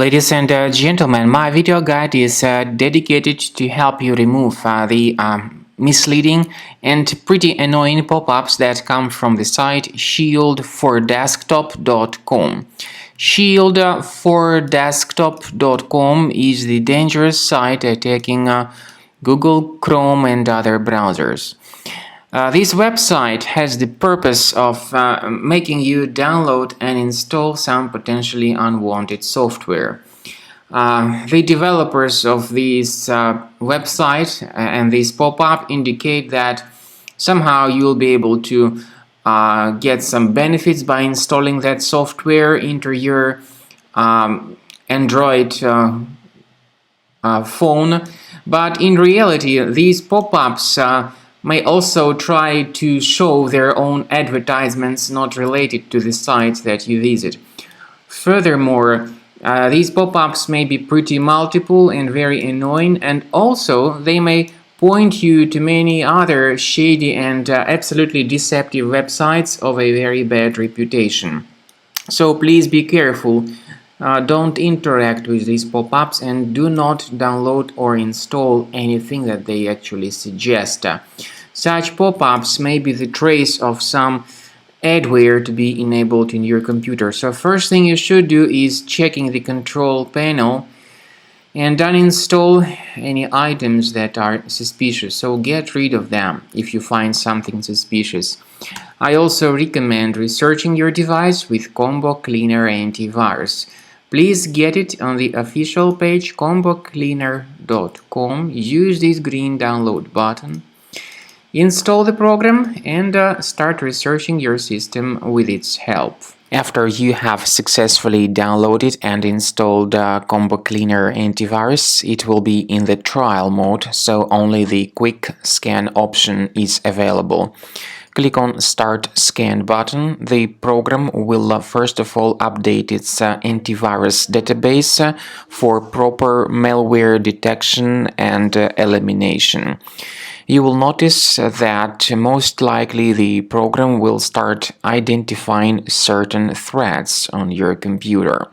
Ladies and gentlemen, my video guide is dedicated to help you remove the misleading and pretty annoying pop-ups that come from the site shieldfordesktop.com. Shieldfordesktop.com is the dangerous site attacking Google Chrome and other browsers. This website has the purpose of making you download and install some potentially unwanted software. The developers of this website and this pop-up indicate that somehow you'll be able to get some benefits by installing that software into your Android phone, but in reality these pop-ups may also try to show their own advertisements not related to the sites that you visit. Furthermore, these pop-ups may be pretty multiple and very annoying, and also they may point you to many other shady and absolutely deceptive websites of a very bad reputation. So please be careful. Don't interact with these pop-ups and do not download or install anything that they actually suggest. Such pop-ups may be the trace of some adware to be enabled in your computer. So first thing you should do is checking the control panel and uninstall any items that are suspicious. So get rid of them if you find something suspicious. I also recommend researching your device with Combo Cleaner Antivirus. Please get it on the official page combocleaner.com. Use this green download button. Install the program and start researching your system with its help. After you have successfully downloaded and installed Combo Cleaner Antivirus, it will be in the trial mode, so only the quick scan option is available. Click on Start Scan button. The program will first of all update its antivirus database for proper malware detection and elimination. You will notice that most likely the program will start identifying certain threats on your computer.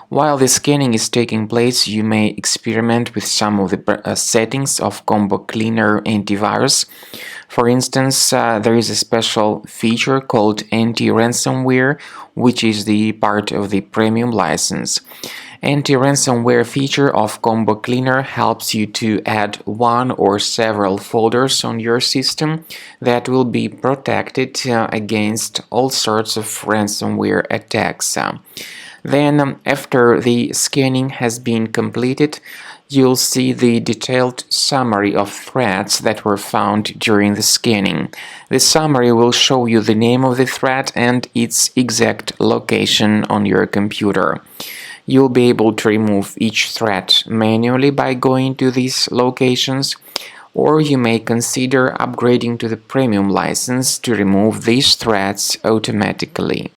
While the scanning is taking place, you may experiment with some of the settings of Combo Cleaner Antivirus. For instance, there is a special feature called Anti-Ransomware, which is the part of the premium license. Anti-ransomware feature of Combo Cleaner helps you to add one or several folders on your system that will be protected against all sorts of ransomware attacks. Then, after the scanning has been completed, you'll see the detailed summary of threats that were found during the scanning. The summary will show you the name of the threat and its exact location on your computer. You'll be able to remove each threat manually by going to these locations, or you may consider upgrading to the premium license to remove these threats automatically.